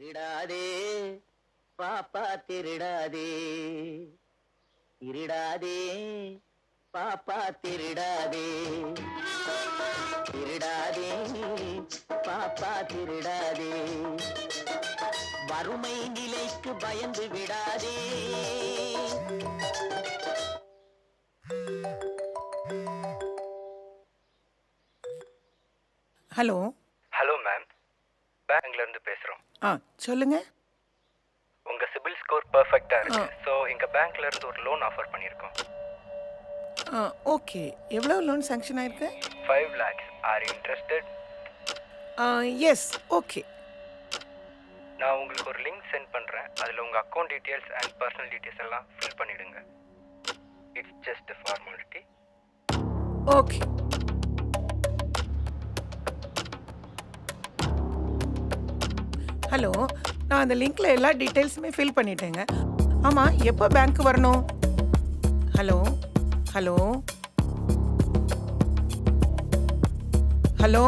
திருடாதே பாப்பா திருடாதே, திருடாதே பாப்பா திருடாதே, திருடாதே பாப்பா திருடாதே, வறுமை நிலைக்கு பயந்து விடாதே. ஹலோ. ஹலோ மேம், பேங்க்லேருந்து பேசுகிறோம். சொல்லுங்க. உங்கள் சிபில் ஸ்கோர் பர்ஃபெக்டாக இருக்குது. ஸோ எங்கள் பேங்க்லேருந்து ஒரு லோன் ஆஃபர் பண்ணியிருக்கோம். ஓகே. எவ்வளோ லோன் சேங்ஷன் ஆயிருக்கு? 5 lakhs. Are you interested? Yes, okay. நான் உங்களுக்கு ஒரு லிங்க் சென்ட் பண்ணுறேன். அதில் உங்கள் account details and personal details எல்லாம் ஃபில் பண்ணிவிடுங்க. It's just formality. Okay. Hello, நான் அந்த லிங்க்ல எல்லா டீட்டெயில்ஸுமே ஃபில் பண்ணிட்டேங்க. ஆமாம், எப்போ பேங்க்கு வரணும்? Hello hello hello.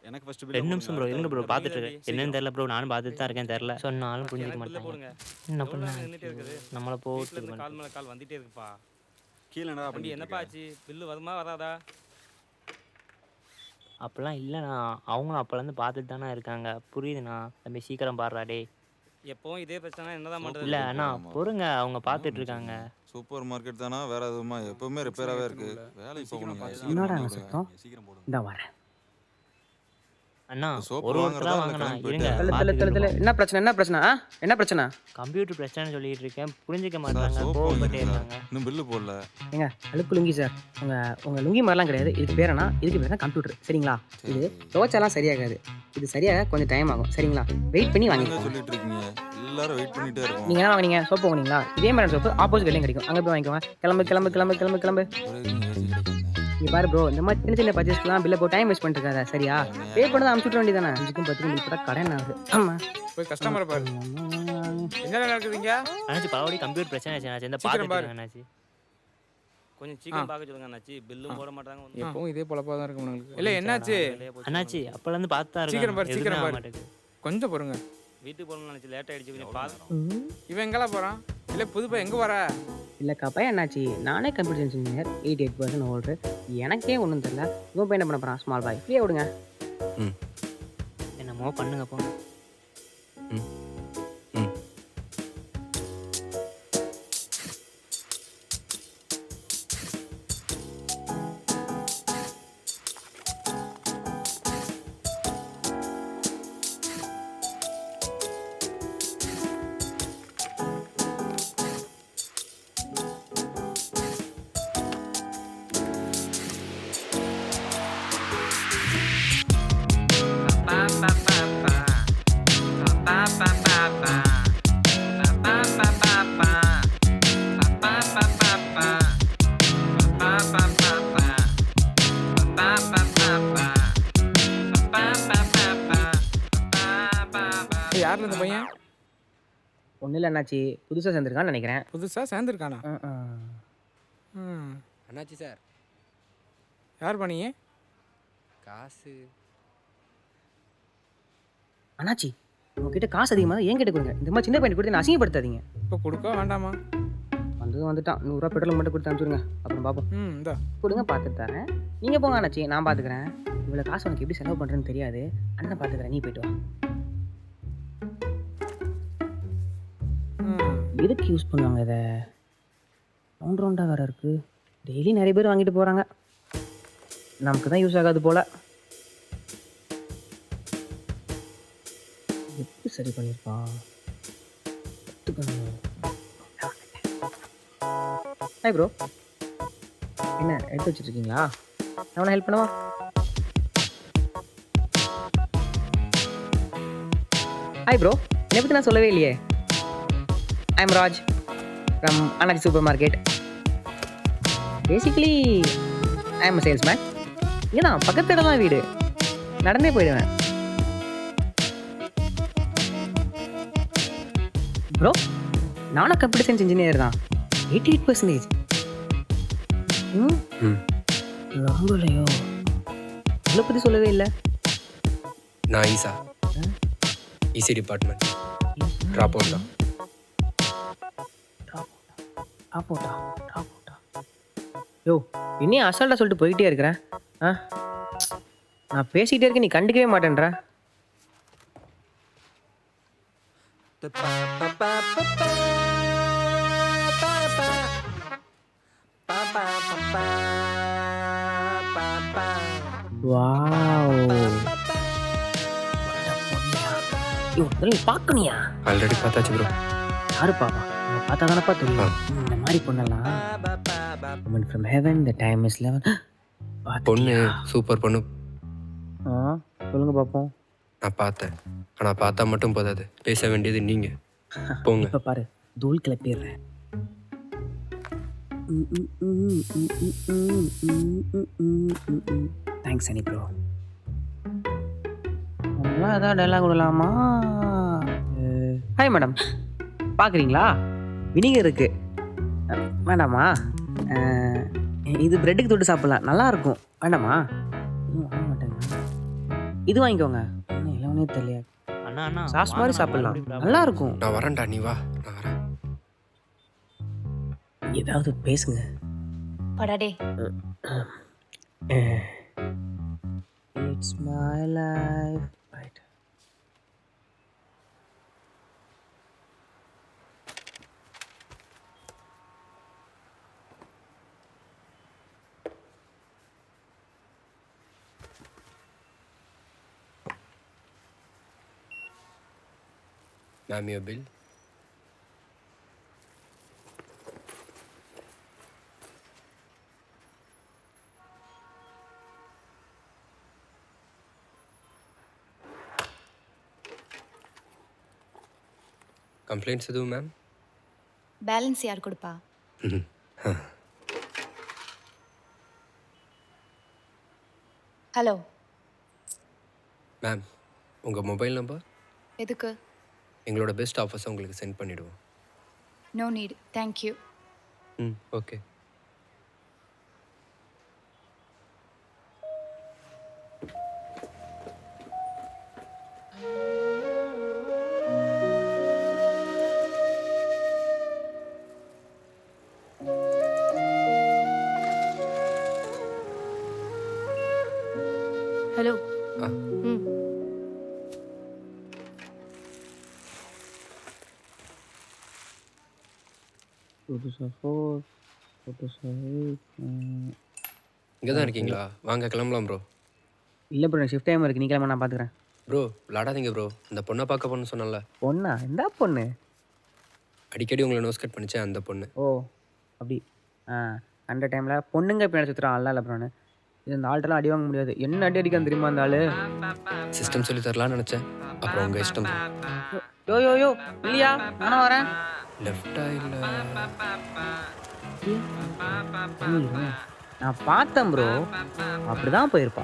எனக்கு ஃபர்ஸ்ட் 2 நிமிஷம் ப்ரோ, இருங்க ப்ரோ, பார்த்துட்டு இருக்கேன். என்னன்னு தெரியல ப்ரோ, நானும் பார்த்துட்டு தான் இருக்கேன். தெரியல, சொன்னாலும் புரிஞ்சிக்க மாட்டாங்க. என்ன பண்ண நம்மளை போட்டு கால் மேல கால் வந்துட்டே இருக்குப்பா. கீழ என்னடா வண்டி என்னப்பா ஆச்சு? பில்லு வருமா வராதா? அப்பெல்லாம் இல்லைண்ணா, அவங்களும் அப்போலேருந்து பார்த்துட்டு தானே இருக்காங்க. புரியுதுண்ணா. தம்பி சீக்கிரம் பாடுறா டே. எப்பவும் இதே பிரச்சனை என்னதான் பண்றது? இல்லை அண்ணா, பொறுங்க, அவங்க பார்த்துட்டு இருக்காங்க. சூப்பர் மார்க்கெட் தானா வேற எதுவுமா? எப்பவுமே ரிப்பேராவே இருக்கு. வேலைக்கு போகணும். என்னடா சத்தம்? சீக்கிரம் போடுங்க. இந்த வரேன். அண்ணா, சோப்பு ஒரு வாங்குறதா ஒருத்தராக இல்ல வாங்கினா கிளம்பி இருங்க. தல என்ன பிரச்சனை? என்ன பிரச்சனை? என்ன பிரச்சனை? கம்ப்யூட்டர் பிரச்சனை சொல்லிட்டு இருக்கேன், புரிஞ்சிக்க சார், மாட்டாங்க, சோப்பு கோவப்பட்டே வாங்கிருக்கேன் இருக்காங்க. சார். இன்னும் பில்லு போடல. ஏங்க, அழுக்கு லுங்கி சார். உங்க லுங்கி மாதிரிலாம் கிடையாது. இதுக்கு பேர் என்ன? இதுக்கு பேர் தான் கம்ப்யூட்டர். சரிங்களா? இது துவைச்சாலாம் சரியாகாது. இது சரியாக கொஞ்சம் டைம் ஆகும். சரிங்களா? வெயிட் பண்ணி என்ன வாங்கிக்கோங்க. சொல்லிட்டு இருக்கீங்க? எல்லாரும் வெயிட் பண்ணிட்டே இருக்கோம். நீங்க என்ன வாங்குனீங்க? சோப்பு வாங்குனீங்களா? இதே மாதிரி சோப்பு ஆப்போசிட் கடையிலும் கிடைக்கும். அங்கே போய் வாங்கிக்கோங்க. கிளம்பு கிளம்பு கிளம்பு கிளம்பு கிளம்பு. ஒரே நிமிஷம் யோசிச்சுட்டு இருக்கேன். நீ பாரு ப்ரோ, இந்த மாதிரி சின்ன சின்ன பர்ச்சேஸ்லாம் பில்லை போட்டு டைம் வேஸ்ட் பண்ணிட்டு இருக்காத. சரியா? பே பண்ணதை அனுப்பிச்சுட வேண்டியதானே. 5க்கும் 10க்கும் பில் போட்டால் கடன் ஆகுது. ஆமாம், போய் கஸ்டமரை பாரு. என்ன நடக்குதுங்க? அண்ணாச்சி, பரவாயில்ல, கம்ப்யூட்டர் பிரச்சனை ஆச்சு அண்ணாச்சி. இந்த சீக்கிரம் பார்த்துட்டு அண்ணாச்சி. கொஞ்சம் சீக்கிரம் பார்க்க சொல்லுங்க அண்ணாச்சி. பில்லும் போட மாட்டாங்க. எப்பவும் இதே பொழப்பா தான் இருக்கு உங்களுக்கு. இல்லை என்னாச்சு? அண்ணாச்சி, அப்போலேருந்து பார்த்து தான் சீக்கிரம் இருக்காங்க. பாரு, சீக்கிரம் எதுவுமே பாரு. ஆக மாட்டேங்குது. கொஞ்சம் பொறுங்க. வீட்டுக்கு போகணும்னு நினச்சி லேட் ஆகிடுச்சு. கொஞ்சம் பார்த்து. இவன் எங்கெல்லாம் போகிறான்? இல்லை புதுப்பா எங்கே வர? இல்லைக்கா பையன் என்னாச்சு? நானே கம்ப்யூட்டர் இன்ஜினியர், 88% ஓல்டு. எனக்கே ஒன்றும் தெரியல. இவன் பையன் என்ன பண்ண போகிறான்? Small boy. ஃப்ரீயாக விடுங்க. என்னமோ பண்ணுங்க போங்க. யாரில் இந்த பையன்? ஒன்றும் இல்லை என்னாச்சு, புதுசாக சேர்ந்துருக்கான்னு நினைக்கிறேன். புதுசாக சேர்ந்துருக்கானா? அண்ணாச்சி சார் யார் பண்ணீங்க? காசு அண்ணாச்சி உங்ககிட்ட காசு அதிகமாக ஏன் கேட்டு கொடுங்க. இந்த மாதிரி சின்ன பையன் கொடுத்து நான் அசிங்கப்படுத்தாதீங்க. இப்போ கொடுக்க வேண்டாமா? வந்துட்டான். 100 ரூபா பெட்ரோல் மட்டும் கொடுத்து அனுப்பிச்சுடுங்க. அப்புறம் பார்ப்போம். இந்தா கொடுங்க, பார்த்துட்டு தரேன். நீங்கள் போங்க அண்ணாச்சி, நான் பார்த்துக்கிறேன். இவ்வளோ காசு உனக்கு எப்படி செலவு பண்ணுறேன்னு தெரியாது. அண்ணன் பார்த்துக்கிறேன், நீ போயிட்டு வா. எதுக்கு யூஸ் பண்ணுவாங்க இதை? ரவுண்டாக வேறு இருக்குது. டெய்லி நிறைய பேர் வாங்கிட்டு போகிறாங்க. நமக்கு தான் யூஸ் ஆகாது போல். எப்படி சரி பண்ணியிருப்பான்? ஹாய் ப்ரோ, என்ன எடுத்து வச்சுருக்கீங்களா? நான் ஹெல்ப் பண்ணவா? ஹாய் ப்ரோ, என்னை பற்றி நான் சொல்லவே இல்லையே. ஐ எம் ராஜ் ஃப்ரம் அண்ணாச்சி super market. Basically I am salesman. இங்கே தான் பக்கத்து இடம் தான் வீடு, நடந்தே போயிடுவேன். ப்ரோ நானும் கம்ப்யூட்டர் சயின்ஸ் இன்ஜினியர் தான். 88%. ரொம்ப இல்லையோ? இவ்வளோ பற்றி சொல்லவே இல்லை. நான் ஈசா, ஈசி டிபார்ட்மெண்ட் ட்ராப் அவுட் தான். யோ இன்னும் அசால்ட்டாக சொல்லிட்டு போய்கிட்டே இருக்கிறேன். நான் பேசிக்கிட்டே இருக்கேன், நீ கண்டுக்கவே மாட்டேன்ற. பார்க்கணியா? ஆல்ரெடி பார்த்தாச்சு ப்ரோ. யாரு பாப்பா? நம்ம பார்த்தா தானப்பா தெரியும். இந்த மாதிரி பொண்ணெல்லாம் from heaven, the time is 11. பொண்ணு சூப்பர் பொண்ணு. சொல்லுங்க பாப்போம். நான் பார்த்தேன், ஆனால் பார்த்தா மட்டும் போதாது, பேச வேண்டியது நீங்கள். போங்க. இப்போ பாரு, தூள் கிளப்பிடுறேன். தேங்க்ஸ் அனி ப்ரோ. ஏதாவது டைலாக் விடலாமா? ஹாய் மேடம், பார்க்குறீங்களா? வினிகர் இருக்கு, வேண்டாமா? இது பிரெட்டுக்கு தொட்டு சாப்பிட்லாம், நல்லா இருக்கும். வேண்டாமா? வாங்க மாட்டேங்க. இது வாங்கிக்கோங்க. எல்லாமே தெரியல. அண்ணா சாஸ் மாதிரி சாப்பிடலாம், நல்லா இருக்கும். நான் வரேன்டா, நீ வா, நான் வரேன். ஏதாவது பேசுங்க. படாடே. It's my life. Right. Ma'am, your bill. Complaints எதுவும் மேம்? பேலன்ஸ் யார் கொடுப்பா? ஹலோ மேம், உங்கள் மொபைல் நம்பர்? எதுக்கு? எங்களோட பெஸ்ட் ஆஃபர்ஸை உங்களுக்கு சென்ட் பண்ணிவிடுவோம். No need, thank you. Okay. Hello. இங்கே தான் இருக்கீங்களா? வாங்க கிளம்பலாம் ப்ரோ. இல்லை ப்ரோ, ஷிஃப்ட் டைம் இருக்குது, நீ கிளம்ப, நான் பார்த்துக்கிறேன். ப்ரோ விளாடாதீங்க ப்ரோ. அந்த பொண்ணை பார்க்க போன்னு சொன்னல. பொண்ணா? எந்த பொண்ணு? அடிக்கடி உங்களை நோஸ் கட் பண்ணிச்சேன் அந்த பொண்ணு. ஓ அப்படி. அந்த டைமில் பொண்ணுங்க பின்னாடி சுற்றுறான். அல்ல இல்லை ப்ரோன்னு. இது இந்த ஆள்கிட்டலாம் அடி வாங்க முடியாது. என்ன அடி அடிக்கான்னு தெரியுமா அந்த ஆள்? சிஸ்டம் சொல்லி தரலான்னு நினச்சேன், அப்புறம் உங்கள் இஷ்டம். யோ யோ யோ இல்லையா, நானும் வரேன். லெஃப்டா இல்லை? நான் பார்த்தேன் ப்ரோ, அப்படிதான் போயிருப்பா.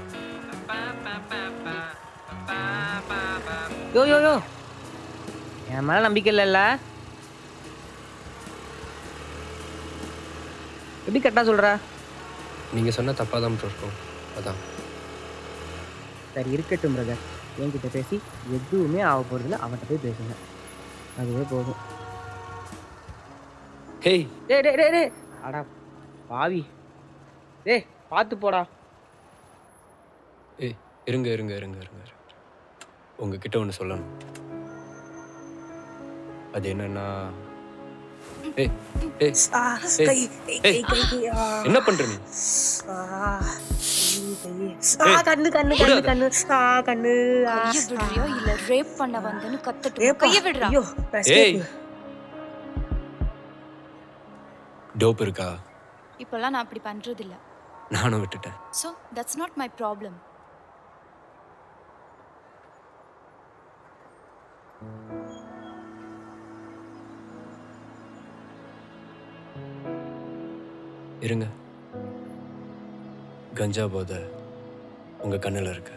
யோ யோ யோ, என் மேலே நம்பிக்கை இல்லைல்ல? எப்படி கரெக்டாக சொல்கிற? நீங்கள் சொன்னால் தப்பாக தான் ப்ரோ இருக்கும். அதான். சரி இருக்கட்டும் பிரதர், என்கிட்ட பேசி எதுவுமே ஆக போகிறதில்ல. அவன்கிட்ட போய் பேசுங்க, அதுவே போதும். ஹேய், டே டே டே டே அடா பாவி, டேய் பார்த்து போடா. ஏய் இருங்க இருங்க இருங்க இருங்க உங்ககிட்ட ஒன்று சொல்லணும். அது என்னன்னா, ஏய் ஏய் ஏய், ஏய், என்ன பண்ற நீ? கண்ணு கண்ணு கண்ணு கண்ணு கண்ணு. கைய விடுறியோ இல்ல ரேப் பண்ண வந்தேன்னு கத்தட்டு. கைய விடுறா. ஏய், டோப் இருக்கா? இப்பெல்லாம் நான் அப்படி பண்றது இல்ல. நானும் விட்டுட்டேன். So that's not my problem. இருங்க, கஞ்சா போதை உங்க கண்ணில் இருக்கு.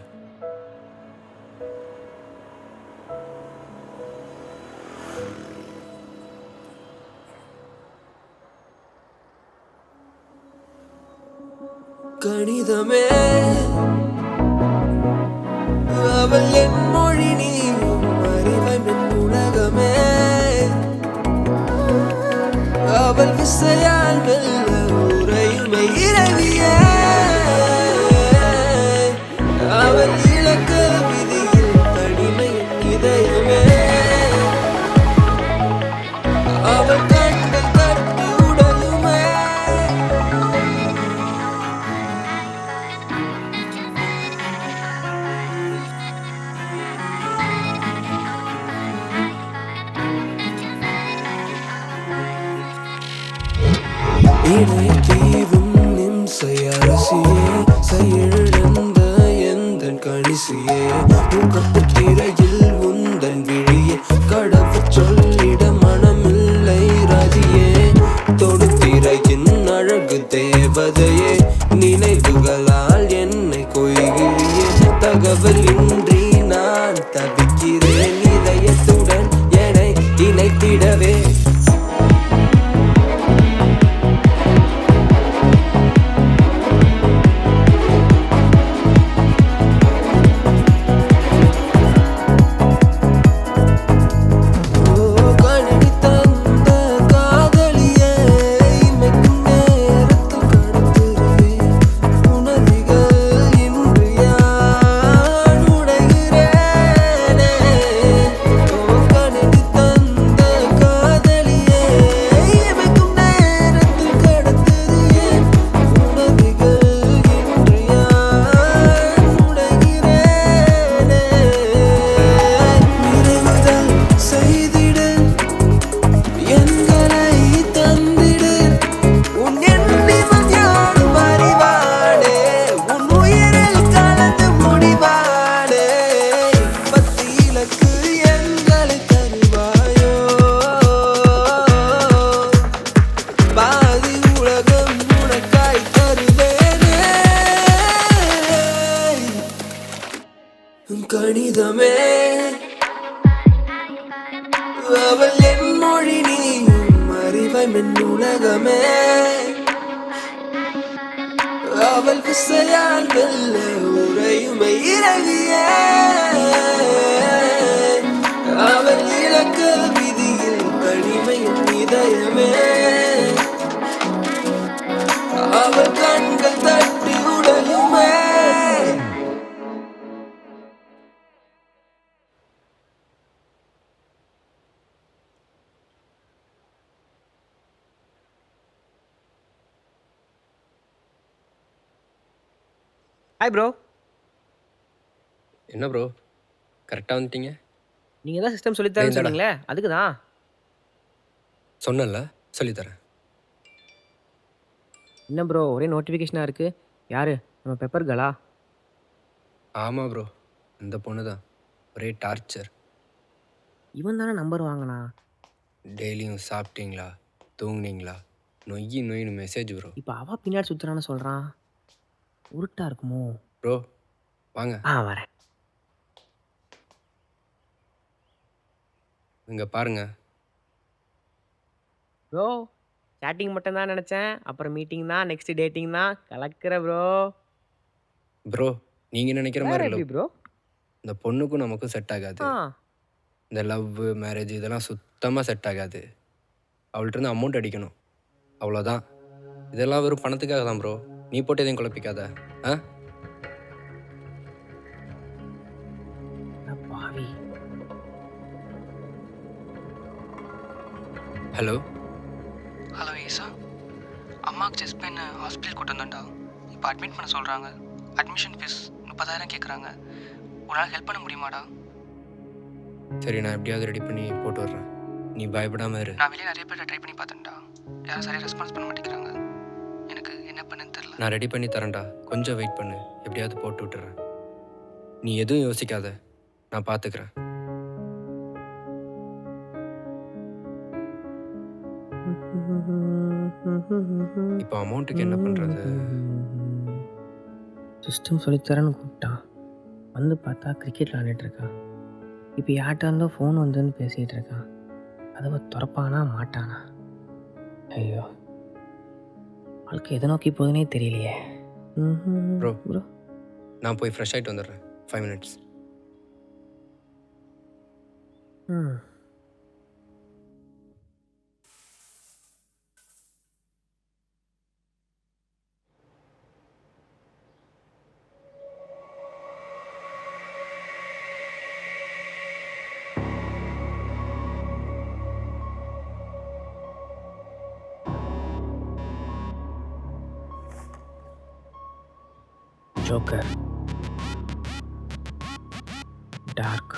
கணிதமே அவள் என் மொழி, நீ அறிவை மின் உலகமே. அவள் விசையால் மெல்ல உரையுமை இரவியே. அவள் இலக்க விதியில் தனிமையின் இதயமே. அவள் கண்கள் தட்டி உடலுமே. இணை தீவும் நிம்சை அரசியே, செயலிழந்த எந்தன் கணிசியே. முகப்பு திரையில் உந்தன் விழியே, கடவுள் சொல்லிட மனமில்லை ரதியே. தொடுத்திரையின் அழகு தேவதையே, நினைவுகளால் என்னை கொய்கிறியே. தகவல் இன்றி நான் தவிக்கிறேன், இதயத்துடன் என்னை இணைத்திடவே. கணிதமே அவள் என் மொழி, நீ அறிவை மின் உலகமே. அவள் விசையால் மெல்ல உரையுமை இரவியே. அவள் இலக்க விதியில் தனிமையின் இதயமே. அவள் கண்கள் தட்டி உடலுமே. Hi bro. என்ன ப்ரோ, கரெக்டாக வந்துட்டீங்க? நீங்கள் தான் சிஸ்டம் சொல்லித்தரேன்னு சொன்னீங்களே, அதுக்கு தான். சொன்னல, சொல்லித்தரேன். என்ன ப்ரோ ஒரே நோட்டிஃபிகேஷனாக இருக்குது? யார், நம்ம பெப்பர் கேர்ளா? ஆமாம் ப்ரோ, அந்த பொண்ணு தான். ஒரே டார்ச்சர். இவன் தானே நம்பர் வாங்கினா? டெய்லியும் சாப்பிட்டீங்களா, தூங்குனீங்களா, நொய்யி நொய்னு மெசேஜ் ப்ரோ. இப்போ அவள் பின்னாடி சுற்றுறான்னு சொல்கிறான். உருட்டா இருக்குமோ? ப்ரோ வாங்க. வரேன். இங்கே பாருங்க ப்ரோ சேட்டிங் மட்டும் தான் நினச்சேன். அப்புறம் மீட்டிங் தான், நெக்ஸ்ட் டேட்டிங் தான். கலக்கிற ப்ரோ. ப்ரோ நீங்கள் நினைக்கிற வேற மாதிரி எப்படி லவ் ப்ரோ? இந்த பொண்ணுக்கும் நமக்கும் செட் ஆகாது. ஆ இந்த லவ் மேரேஜ் இதெல்லாம் சுத்தமாக செட் ஆகாது. அவள்கிட்ட இருந்து அமௌண்ட் அடிக்கணும், அவ்வளோதான். இதெல்லாம் வெறும் பணத்துக்காக தான் ப்ரோ. நீ போட்டு எதையும் குழப்பிக்காத. ஆ அட பாவி. ஹலோ ஹலோ ஈசா, அம்மாவுக்கு செஸ்ட் பெயின் ஹாஸ்பிட்டல் கூட்டு வந்தேன்டா. இப்போ அட்மிட் பண்ண சொல்கிறாங்க. அட்மிஷன் ஃபீஸ் 30,000 கேட்குறாங்க. உன்னால் ஹெல்ப் பண்ண முடியுமாடா? சரி, நான் எப்படியாவது ரெடி பண்ணி போட்டு வர்றேன். நீ பயப்படாமல் இரு. நான் வெளியே நிறைய பேர் ட்ரை பண்ணி பார்த்தேன்டா. யாரும் சரியாக ரெஸ்பான்ஸ் பண்ண மாட்டேங்கிறாங்க. எனக்கு என்ன பண்ணன்னு தெரியல. நான் ரெடி பண்ணி தரேன்டா, கொஞ்சம் வெயிட் பண்ணு. எப்படியாவது போட்டு விட்டுறேன். நீ எதுவும் யோசிக்காத, நான் பார்த்துக்கிறேன். இப்போ அமௌண்ட்டுக்கு என்ன பண்ணுறது? சிஸ்டம் சொல்லித்தரேன்னு கூப்பிட்டான். வந்து பார்த்தா கிரிக்கெட் விளாண்டுட்டுருக்கான். இப்போ யார்கிட்ட இருந்தோ ஃபோன் வந்துன்னு பேசிகிட்டு இருக்கான். கதவை திறப்பானா மாட்டானா? ஐயோ, வாழ்க்கை எதை நோக்கி போகுதுன்னே தெரியலையே. ப்ரோ ப்ரோ நான் போய் ஃப்ரெஷ் ஆகிட்டு வந்துடுறேன். 5 minutes. ம் ஜோக்கர், டார்க்,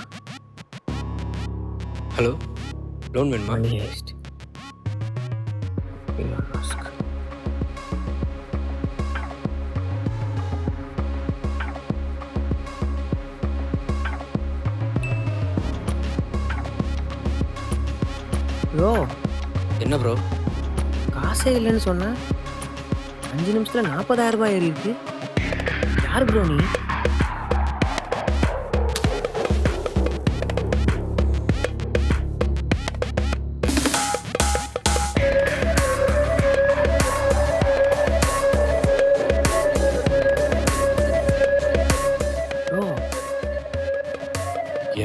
ஹலோ, லோன் வேணுமா? மணி ஹேஸ்ட், எலான் மஸ்க். ப்ரோ என்ன ப்ரோ? காசே இல்லைன்னு சொன்னேன். 5 நிமிஷத்தில் 40,000 ரூபாய் ஏறி இருக்கு. யார் ப்ரோ நீ? ப்ரோ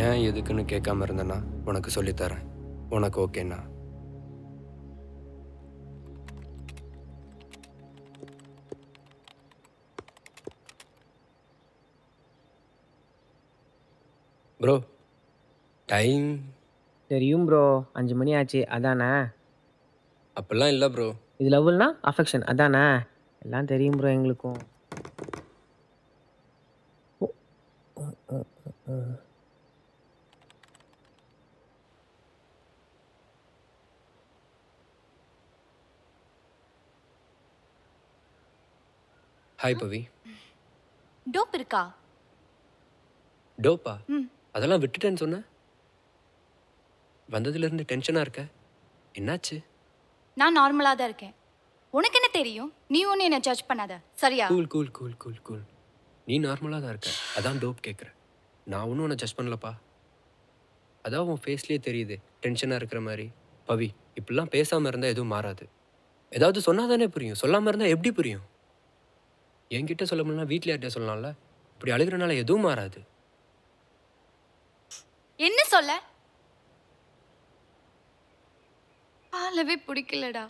ஏன் எதுக்குன்னு கேட்காம இருந்தேன்னா உனக்கு சொல்லித்தரேன். உனக்கு ஓகேண்ணா? ப்ரோ டைம் தெரியும் ப்ரோ. 5 மணி ஆச்சு அதானே? அப்படிலாம் இல்லை ப்ரோ. இது லவ்னா அஃபெக்ஷன் அதானே? எல்லாம் தெரியும் ப்ரோ எங்களுக்கும். ஹாய் பவி. டோப் இருக்கா? டோப்பா? ம். அதெல்லாம் விட்டுட்டேன்னு சொன்னேன். வந்ததுலேருந்து டென்ஷனாக இருக்க, என்னாச்சு? நான் நார்மலாக தான் இருக்கேன். உனக்கு என்ன தெரியும்? நீ ஒன்றும் என்னை ஜட்ஜ் பண்ணாத சரியா? Cool cool cool cool cool. நீ நார்மலாக தான் இருக்க, அதான் டோப் கேட்குறேன். நான் ஒன்றும் உன்னை ஜட்ஜ் பண்ணலப்பா. அதான் உன் ஃபேஸ்லேயே தெரியுது டென்ஷனாக இருக்கிற மாதிரி. பவி, இப்படிலாம் பேசாமல் இருந்தால் எதுவும் மாறாது. ஏதாவது சொன்னால் தானே புரியும், சொல்லாமல் இருந்தால் எப்படி புரியும்? என்கிட்ட சொல்ல முடியல, வீட்டில் யார்கிட்ட சொல்லலாம்ல. இப்படி அழுகிறனால எதுவும் மாறாது. என்ன சொல்ல? வாழவே பிடிக்கலடா.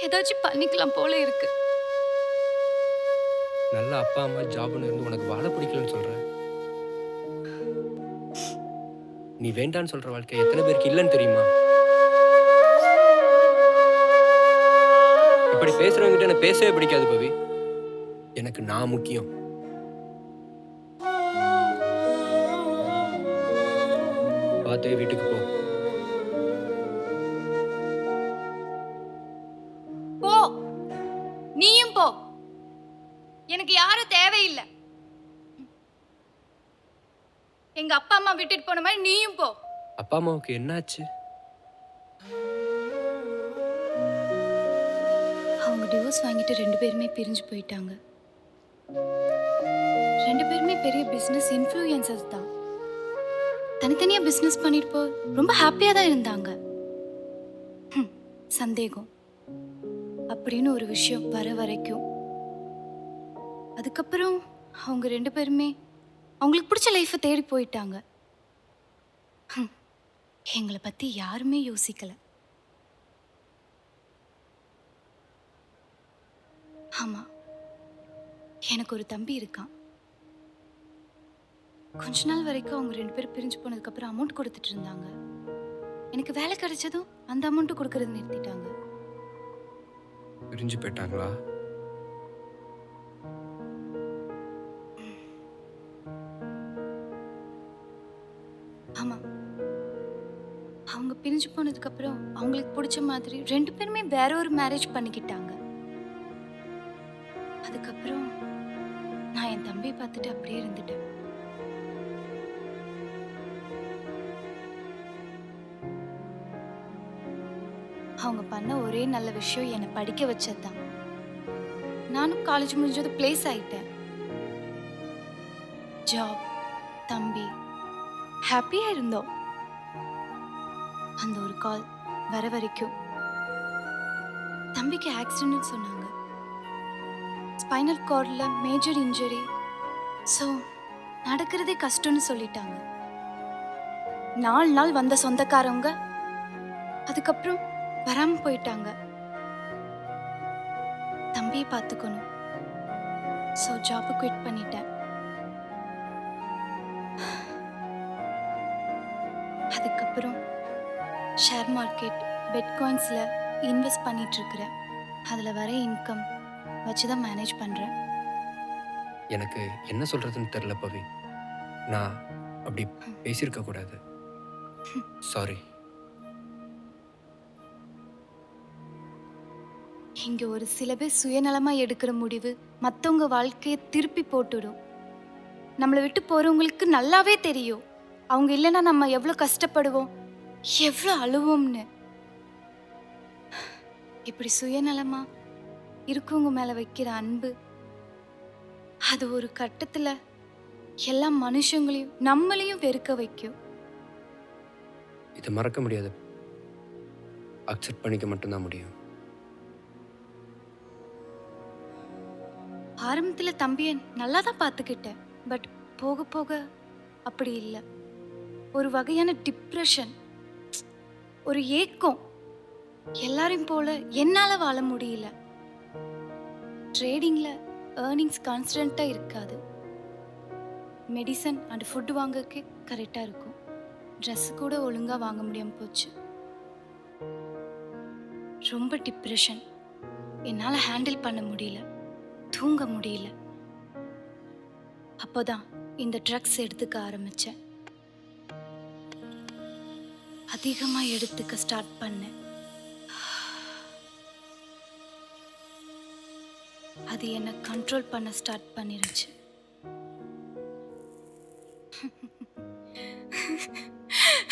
ஏதாச்சும் பண்ணிக்கலாம் போல இருக்கு. நல்ல அப்பா அம்மா ஜாப்னு இருந்து உனக்கு வாழ பிடிக்கலன்னு சொல்ற. நீ வேண்டான்னு சொல்ற வாழ்க்கை எத்தனை பேருக்கு இல்லைன்னு தெரியுமா? இப்படி பேசுறவங்கிட்ட எனக்கு பேசவே பிடிக்காது பவி. எனக்கு நான் முக்கியம். பார்த்தே வீட்டுக்கு போ. போ, நீயும் போ. எனக்கு யாரும் தேவையில்லை. எங்க அப்பா அம்மா விட்டுட்டு போன மாதிரி நீயும் போ. அப்பா அம்மாவுக்கு என்னாச்சு? அவங்க டிவோர்ஸ் வாங்கிட்டு 2 பேருமே பிரிஞ்சு போயிட்டாங்க. 2 பேருமே பெரிய பிசினஸ் இன்ஃப்ளூயன்சர்ஸ் தான். தனித்தனியா பிசினஸ் பண்ணிட்டு ரொம்ப ஹாப்பியா தான் இருந்தாங்க. சந்தேகம் அப்படின்னு ஒரு விஷயம் வர வரைக்கும். அதுக்கப்புறம் அவங்க 2 பேருமே அவங்களுக்கு பிடிச்ச லைஃப்பை தேடி போயிட்டாங்க. எங்களை பத்தி யாருமே யோசிக்கல. ஆமா, எனக்கு ஒரு தம்பி இருக்கான். கொஞ்ச நாள் வரைக்கும் அவங்க 2 பேரும் பிரிஞ்சு போனதுக்கு அப்புறம் அமௌண்ட் கொடுத்துட்டு இருந்தாங்க. எனக்கு வேலை கிடைச்சதும் அந்த அமௌண்ட் கொடுக்கறது நிறுத்திட்டாங்க. பிரிஞ்சு போயிட்டாங்களா? ஆமா, அவங்க பிரிஞ்சு போனதுக்கு அப்புறம் அவங்களுக்கு பிடிச்ச மாதிரி 2 பேருமே வேற ஒரு மேரேஜ் பண்ணிக்கிட்டாங்க. அதுக்கப்புறம் நான் என் தம்பியை பார்த்துட்டு அப்படியே இருந்துட்டேன். அவங்க பண்ண ஒரே நல்ல விஷயம் என்னை படிக்க வச்சதுதான். நானும் காலேஜ் முடிஞ்சது பிளேஸ் ஆயிட்டேன். ஜாப், தம்பி, ஹாப்பியா இருந்தோம். அந்த ஒரு கால் வர வரைக்கும் தம்பிக்கு ஆக்சிடென்ட் சொன்னாங்க. ஸ்பைனல் கார்டில் மேஜர் இன்ஜுரி. ஸோ நடக்கிறதே கஷ்டம்னு சொல்லிட்டாங்க. 4 நாள் வந்த சொந்தக்காரவங்க அதுக்கப்புறம் வராம போயிட்டாங்க. தம்பியை பார்த்துக்கணும். ஸோ ஜாபை குவிட் பண்ணிட்டேன். அதுக்கப்புறம் ஷேர் மார்க்கெட், பிட்காயின்ஸில் இன்வெஸ்ட் பண்ணிட்டு இருக்கிறேன். அதில் வர இன்கம் வச்சு தான் மேனேஜ் பண்ணுறேன். எனக்கு என்ன சொல்கிறதுன்னு தெரில பவி. நான் அப்படி பேசியிருக்க கூடாது. சாரி. இங்கே ஒரு சில பேர் சுயநலமாக எடுக்கிற முடிவு மற்றவங்க வாழ்க்கையை திருப்பி போட்டுடும். நம்மளை விட்டு போகிறவங்களுக்கு நல்லாவே தெரியும் அவங்க இல்லைன்னா நம்ம எவ்வளோ கஷ்டப்படுவோம், எவ்வளோ அழுவோம்னு. இப்படி சுயநலமா இருக்கவங்க மேலே வைக்கிற அன்பு அது ஒரு கட்டத்தில் எல்லா மனுஷங்களையும் நம்மளையும் வெறுக்க வைக்கும். இதை மறக்க முடியாது. அக்செப்ட் பண்ணிக்க மட்டும்தான் முடியும். ஆரம்பத்தில் தம்பியை நல்லா தான் பார்த்துக்கிட்டேன். பட் போக போக அப்படி இல்லை. ஒரு வகையான டிப்ரெஷன், ஒரு ஏக்கம். எல்லாரையும் போல என்னால் வாழ முடியல. ட்ரேடிங்கில் ஏர்னிங்ஸ் கான்ஸ்டண்ட்டாக இருக்காது. மெடிசன் அண்ட் ஃபுட்டு வாங்கறதுக்கே கரெக்டாக இருக்கும். ட்ரெஸ்ஸு கூட ஒழுங்காக வாங்க முடியாமல் போச்சு. ரொம்ப டிப்ரெஷன். என்னால் ஹேண்டில் பண்ண முடியல, தூங்க முடியல. அப்போதான் இந்த ட்ரக்ஸ் எடுத்துக்க ஆரம்பித்தேன். அதிகமாக எடுத்துக்க ஸ்டார்ட் பண்ணேன். அது என்னை கண்ட்ரோல் பண்ண ஸ்டார்ட் பண்ணிருச்சு.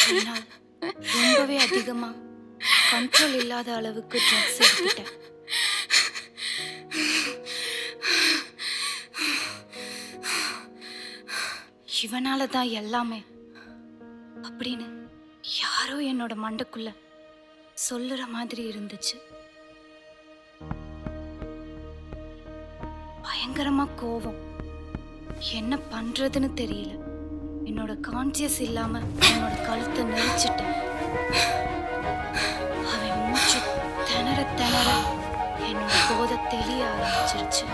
என்னால் ரொம்பவே அதிகமாக கண்ட்ரோல் இல்லாத அளவுக்கு ட்ரக்ஸ் எடுத்துட்டேன். இவனால தான் எல்லாமே அப்படின்னு யாரோ என்னோட மண்டைக்குள்ள சொல்லுற மாதிரி இருந்துச்சு. பயங்கரமா கோவம். என்ன பண்றதுன்னு தெரியல. என்னோட கான்சியஸ் இல்லாம என்னோட கழுத்தை நெரிச்சிட்டேன். அவன் மூச்சு திணற திணற என்னோட போதை தெளிய ஆரம்பிச்சிருச்சு.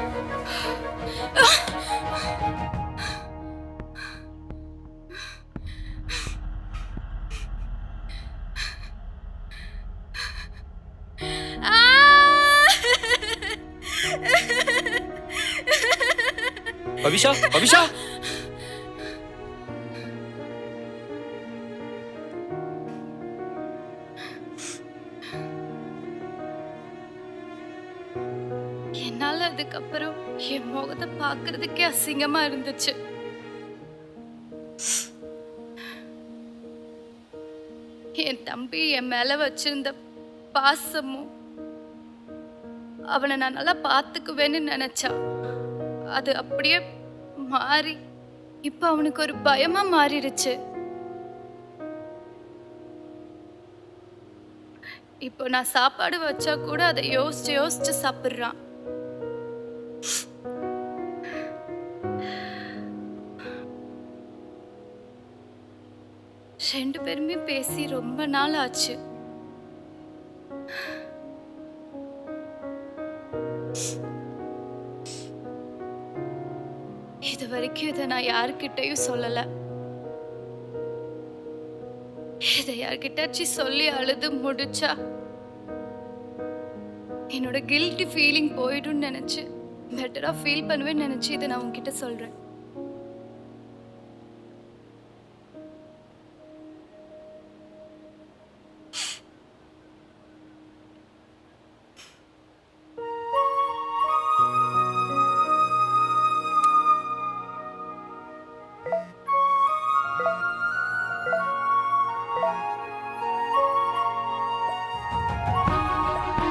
பவிஷா, பவிஷா, என்னால அதுக்கப்புறம் என் முகத்தை பார்க்கறதுக்கே அசிங்கமா இருந்துச்சு. என் தம்பி என் மேல வச்சிருந்த பாசமும் அவனை நான் நல்லா பார்த்துக்குவேன்னு நினைச்சா அது அப்படியே மாறி இப்ப அவனுக்கு ஒரு பயமா மாறிடுச்சு. இப்போ நான் சாப்பாடு வச்சா கூட அதை யோசிச்சு யோசிச்சு சாப்பிட்றான். ரெண்டு பேருமே பேசி ரொம்ப நாள் ஆச்சு. இது வரைக்கும் இதை நான் யாருக்கிட்டையும் சொல்லல. இதை யார்கிட்டாச்சும் சொல்லி அழுது முடிச்சா என்னோட கில்ட்டி ஃபீலிங் போயிடும்னு நினைச்சு பெட்டரா ஃபீல் பண்ணுவேன்னு நினைச்சு இதை நான் உன்கிட்ட சொல்றேன்.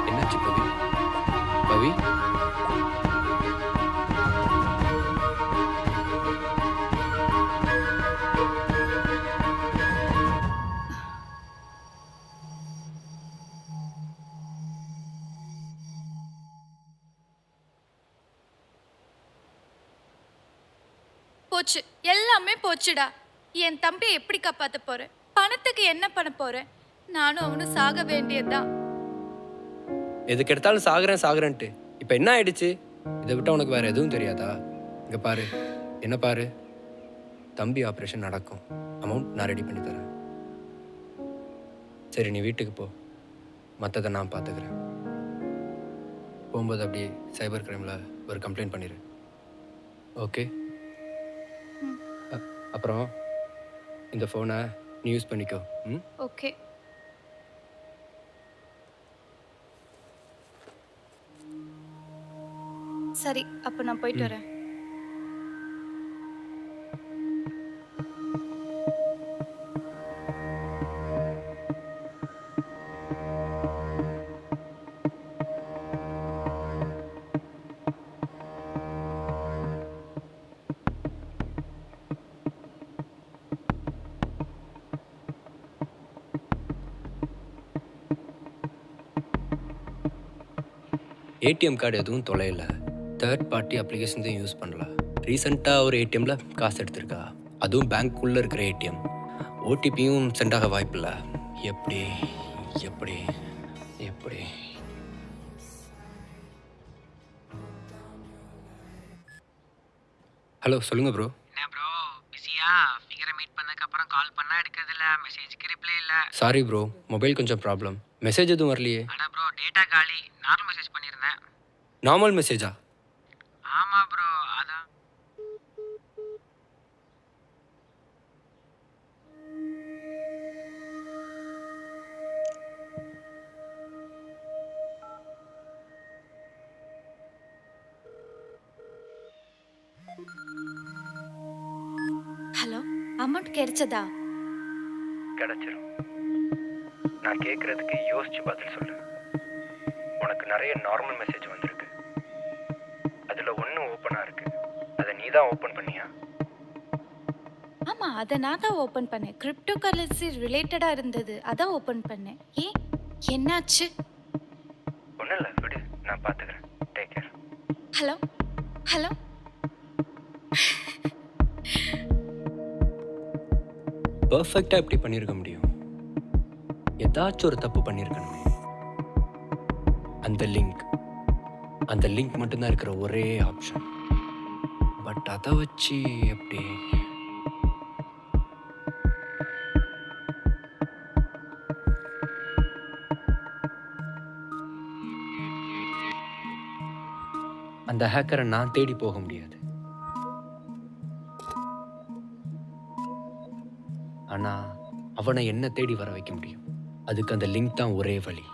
என்னாச்சு பவி? பவி போச்சு, எல்லாமே போச்சுடா. என் தம்பியை எப்படி காப்பாத்த போறேன்? பணத்துக்கு என்ன பண்ண போறேன்? நானும் அவனும் சாக வேண்டியதுதான். எதுக்கு எடுத்தாலும் சாகுறேன்ட்டு இப்போ என்ன ஆயிடுச்சு? இதை விட்டா உனக்கு வேற எதுவும் தெரியாதா? இங்க பாரு, என்ன பாரு, தம்பி ஆப்ரேஷன் நடக்கும், அமௌண்ட் நான் ரெடி பண்ணி தரேன். சரி நீ வீட்டுக்கு போ, மற்றதை நான் பார்த்துக்கிறேன். போகும்போது அப்படியே சைபர் கிரைமில் ஒரு கம்ப்ளைண்ட் பண்ணிடு. ஓகே? அப்புறம் இந்த ஃபோனை நீ யூஸ் பண்ணிக்கோ. ம், ஓகே. சரி, அப்ப நான் போயிட்டு வரேன். ஏடிஎம் கார்டு எதுவும் தொலைல, தேர்ட் பார்ட்டி அப்ளிகேஷன் தான் யூஸ் பண்ணலாம். ரீசெண்டாக ஒரு ஏடிஎம்மில் காசு எடுத்திருக்கா, அதுவும் பேங்க்குள்ளே இருக்கிற ஏடிஎம். ஓடிபியும் சென்ட் ஆக வாய்ப்பில்லை. எப்படி எப்படி எப்படி? ஹலோ சொல்லுங்க ப்ரோ. என்ன ப்ரோ பிஸியா? ஃபிகரை மீட் பண்ணதுக்கப்புறம் கால் பண்ணால் எடுக்கிறதில்ல, மெசேஜ்க்கு ரிப்ளை இல்லை. சாரி ப்ரோ, மொபைல் கொஞ்சம் ப்ராப்ளம். மெசேஜ் எதுவும் வரலையே. அட ப்ரோ டேட்டா காலி, நார்மல் மெசேஜ் பண்ணியிருந்தேன். நார்மல் மெசேஜா? ஆமாம் ப்ரோ, அதான். ஹலோ, அமௌண்ட் கிடைச்சதா? கிடைச்சிரும். நான் கேட்குறதுக்கு யோசிச்சு பதில் சொல்லு. உனக்கு நிறைய நார்மல் மெசேஜ் வந்திருக்கு, அதில் ஒன்று ஓப்பனாக இருக்கு. அதை நீ தான் ஓப்பன் பண்ணியா? ஆமா, அதை நான் தான் ஓபன் பண்ணேன். கிரிப்டோ கரன்சி ரிலேட்டடா இருந்தது, அதான் ஓபன் பண்ணேன். ஏன், என்னாச்சு? ஒன்றும் இல்லை, விடு, நான் பார்த்துக்கிறேன். Take care. Hello hello. பர்ஃபெக்டாக எப்படி பண்ணியிருக்க முடியும்? ஏதாச்சும் ஒரு தப்பு பண்ணியிருக்கணுமே. அந்த லிங்க் மட்டும்தான் இருக்கிற ஒரே ஆப்ஷன். பட் அதை வச்சு எப்படி? அந்த ஹேக்கரை நான் தேடி போக முடியாது, ஆனா அவனை என்ன தேடி வர வைக்க முடியும். அதுக்கு அந்த லிங்க் தான் ஒரே வழி.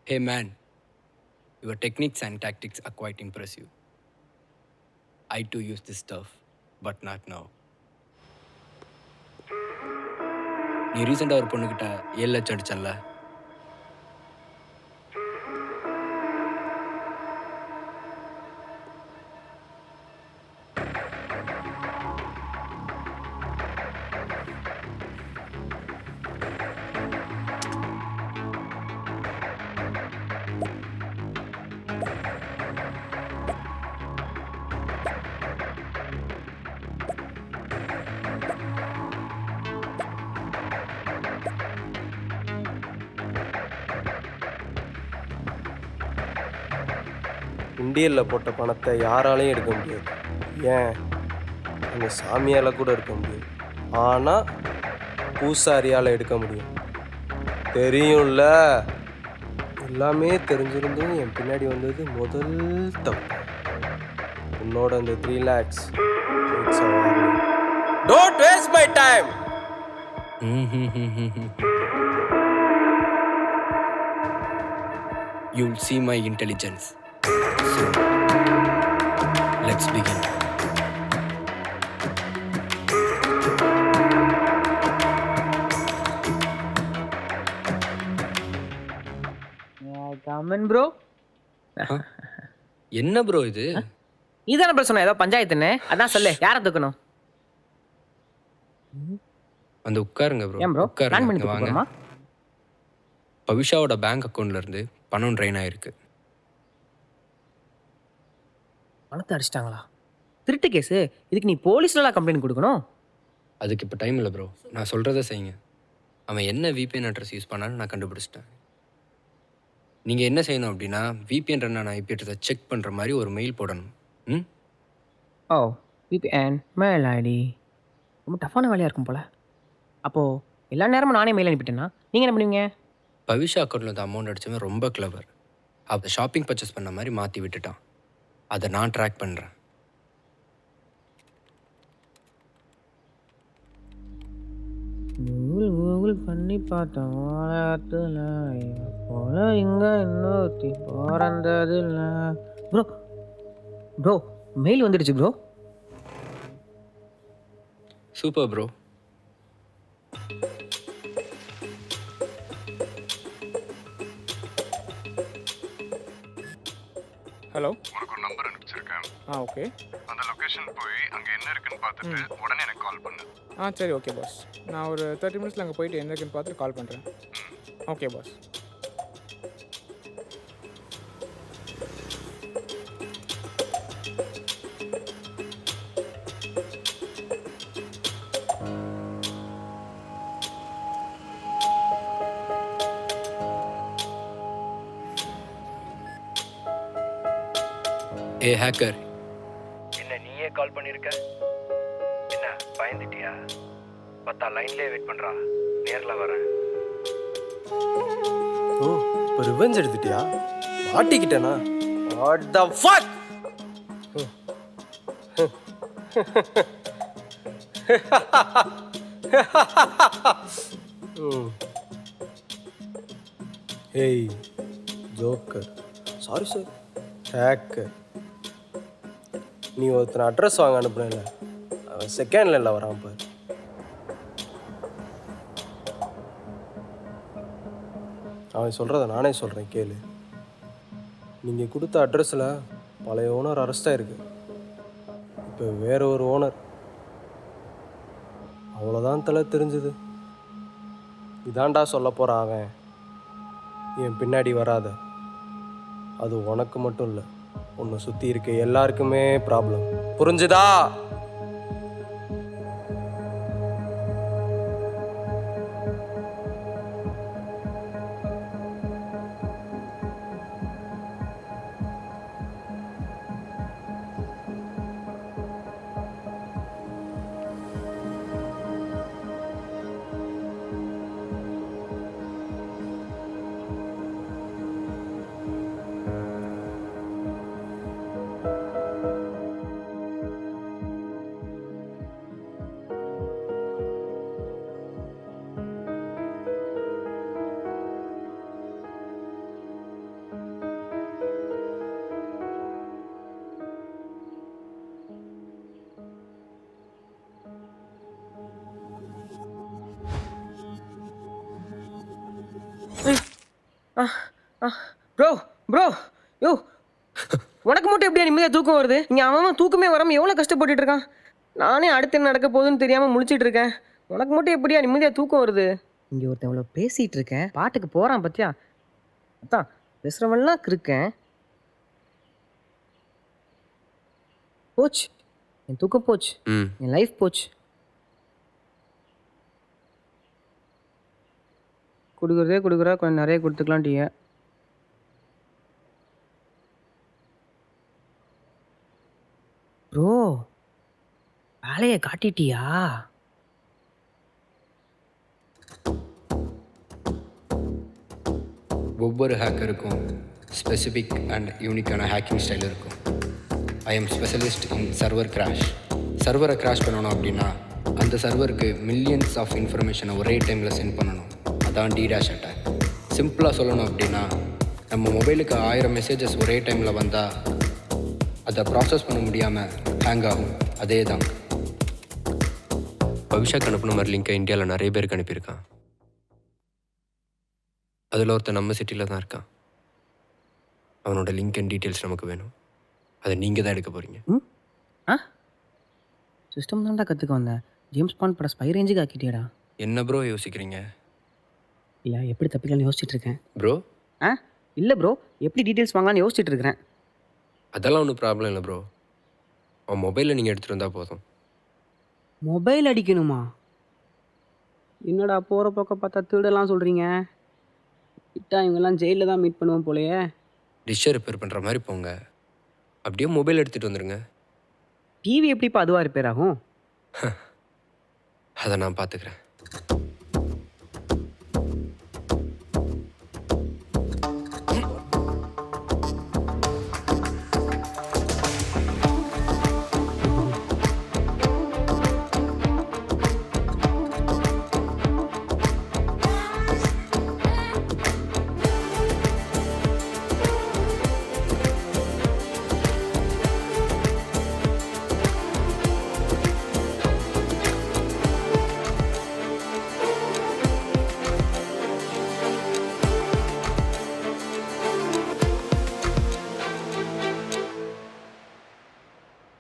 Hey man, your techniques and tactics are quite impressive. I too use this stuff, but not now. நீ ரீசெண்டாக ஒரு பொண்ணுக்கிட்ட 7 லட்சம் அடிச்சல, உண்டியலில் போட்ட பணத்தை யாராலையும் எடுக்க முடியாது. ஏன், அந்த சாமியால் கூட எடுக்க முடியாது. ஆனால் பூசாரியால் எடுக்க முடியும். தெரியும்ல, எல்லாமே தெரிஞ்சிருந்தும் என் பின்னாடி வந்தது முதல் தப்பு. உன்னோட அந்த 3 lakhs. Don't waste my time. You'll see my intelligence. So, let's begin. Come in, bro. என்ன ப்ரோ இது? இதான ப்ரோ சொன்ன ஏதோ பஞ்சாயத்துன்னு, அதான் சொல்லு, யாரை தூக்கணும்? வந்து உட்காருங்க ப்ரோ. ஏன் ப்ரோ பிளான் பண்ணி வாங்க. தூக்கணுமா? பவிஷாவோட பேங்க் அக்கௌண்ட்ல இருந்து பணம் ட்ரெயின் ஆயிருக்கு. பணத்தை அடிச்சிட்டாங்களா? திருட்டு கேஸு, இதுக்கு நீ போலீஸ்லாம் கம்ப்ளைண்ட் கொடுக்கணும். அதுக்கு இப்போ டைம் இல்லை ப்ரோ, நான் சொல்கிறத செய்யுங்க. அவன் என்ன விபிஎன் அட்ரஸ் யூஸ் பண்ணான்னு நான் கண்டுபிடிச்சிட்டேன். நீங்கள் என்ன செய்யணும் அப்படின்னா, விபிஎன் ரன் ஐபி அட்ரஸை செக் பண்ணுற மாதிரி ஒரு மெயில் போடணும். ம் ஓ, விபிஎன் மெயில் ஐடி ரொம்ப டஃப்பான வேலையாக இருக்கும் போல். அப்போது எல்லா நேரமும் நானே மெயில் அனுப்பிட்டேன்னா நீங்கள் என்ன பண்ணுவீங்க? பவிஷா அக்கௌண்ட்டில் வந்து அமௌண்ட் அடித்தவன் ரொம்ப கிளவர். அதை ஷாப்பிங் பர்ச்சேஸ் பண்ண மாதிரி மாற்றி விட்டுட்டான். அதை நான் ட்ராக் பண்ணுறேன். கூகுள் பண்ணி பார்த்தேன் உலகத்தில் போல இங்கே இன்னொருத்தி பிறந்தது இல்லை. ப்ரோ ப்ரோ மெயில் வந்துடுச்சு ப்ரோ. Super bro. ஹலோ, உனக்கு ஒரு நம்பர் அனுப்பிச்சிருக்கேன். ஓகே. அந்த லொகேஷன் போய் அங்கே என்ன இருக்குன்னு பார்த்துட்டு உடனே எனக்கு கால் பண்ணு. சரி, ஓகே பாஸ். நான் ஒரு 30 மினிட்ஸில் அங்கே போயிட்டு என்ன இருக்குன்னு பார்த்துட்டு கால் பண்ணுறேன். Okay pass. ஏ ஹேக்கர், என்ன நீயே கால் பண்ணியிருக்க? என்ன பயந்துட்டியா? பார்த்தா லைன்லேயே வெயிட் பண்ணுறா, நேரில் வரேன். ஓ, இப்போ ரிவெஞ்ச் எடுத்துட்டியா? மாட்டிக்கிட்டேனா? What the fuck? ஏய் ஜோக்கர், சாரி சார், ஹேக்கர். நீ ஒருத்தனை அட்ரஸ் வாங்க அனுப்புனல, அவன் செகண்ட் லைனில் வரான் பாரு. அவன் சொல்கிறத நானே சொல்கிறேன் கேளு. நீங்கள் கொடுத்த அட்ரஸில் பழைய ஓனர் அரெஸ்ட் ஆகிருக்கு. இப்போ வேற ஒரு ஓனர். அவ்வளோதான் தலை தெரிஞ்சுது. இதாண்டா சொல்ல போகிறான் அவன். என் பின்னாடி வராத. அது உனக்கு மட்டும் இல்லை, உன்னை சுற்றி இருக்க எல்லாருக்குமே ப்ராப்ளம். புரிஞ்சுதா? ப்ரோ ப்ரோ யோ உனக்கு மட்டும் எப்படியா நிம்மதியாக தூக்கம் வருது இங்கே அவன் தூக்கமே வராமல் எவ்வளோ கஷ்டப்பட்டுட்டு இருக்கான். நானே அடுத்து என்ன நடக்க போகுதுன்னு தெரியாமல் முழிச்சிட்டு இருக்கேன். உனக்கு மட்டும் எப்படியா நிம்மதியாக தூக்கம் வருது? இங்கே ஒருத்தன் இவ்வளோ பேசிகிட்டு இருக்கேன், பாட்டுக்கு போகிறான் பத்தியா? அதான் பேசுகிறவன்லாம் இருக்கேன். போச்சு என் தூக்கம், போச்சு என் லைஃப் போச்சு. கொடுக்குறதே கொடுக்குறா, கொஞ்சம் நிறைய கொடுத்துக்கலான்ட்டீங்க. ப்ரோ வேலையை காட்டிட்டியா? ஒவ்வொரு ஹேக்கருக்கும் ஸ்பெசிஃபிக் அண்ட் யூனிக்கான ஹேக்கிங் ஸ்டைல் இருக்கும். I am specialist in server crash. சர்வரை கிராஷ் பண்ணணும் அப்படின்னா அந்த சர்வருக்கு மில்லியன்ஸ் ஆஃப் இன்ஃபர்மேஷனை ஒரே டைமில் சென்ட் பண்ணணும். அதான் டிடாஷ் அட்டாக். சிம்பிளாக சொல்லணும் அப்படின்னா நம்ம மொபைலுக்கு 1000 மெசேஜஸ் ஒரே டைமில் வந்தால் அதை ப்ராசஸ் பண்ண முடியாமல் ஹேங் ஆகும். அதே தான் பவிஷாக்கு அனுப்பின மாதிரி லிங்கை இந்தியாவில் நிறைய பேருக்கு அனுப்பியிருக்கான். அதில் ஒருத்தர் நம்ம சிட்டியில் தான் இருக்கான். அவனோட லிங்க் அண்ட் டீட்டெயில்ஸ் நமக்கு வேணும். அதை நீங்கள் தான் எடுக்க போகிறீங்க. சிஸ்டம் தான்டா கற்றுக்க வந்தேன். ஜேம்ஸ் பாண்ட் பட ஸ்பை ரேஞ்சுக்கு ஆக்கிட்டியாடா. என்ன ப்ரோ யோசிக்கிறீங்க? இல்லை எப்படி தப்பிக்கலான்னு யோசிச்சுட்டு இருக்கேன் ப்ரோ. இல்லை ப்ரோ, எப்படி டீட்டெயில்ஸ் வாங்கலான்னு யோசிச்சுட்டு இருக்கிறேன். அதெல்லாம் ஒன்றும் ப்ராப்ளம் இல்லை ப்ரோ. அவன் மொபைலில் நீங்கள் எடுத்துகிட்டு வந்தால் போதும். மொபைல் அடிக்கணுமா? என்னடா போகிற பக்கம் பார்த்தா திருடலாம் சொல்கிறீங்க. கிட்டா இவங்கெல்லாம் ஜெயிலில் தான் மீட் பண்ணுவோம் போலையே. டிஷ்ஷை ரிப்பேர் பண்ணுற மாதிரி போங்க, அப்படியே மொபைல் எடுத்துகிட்டு வந்துடுங்க. டிவி எப்படிப்பா அதுவாக ரிப்பேர் ஆகும்? அதை நான் பார்த்துக்கிறேன்.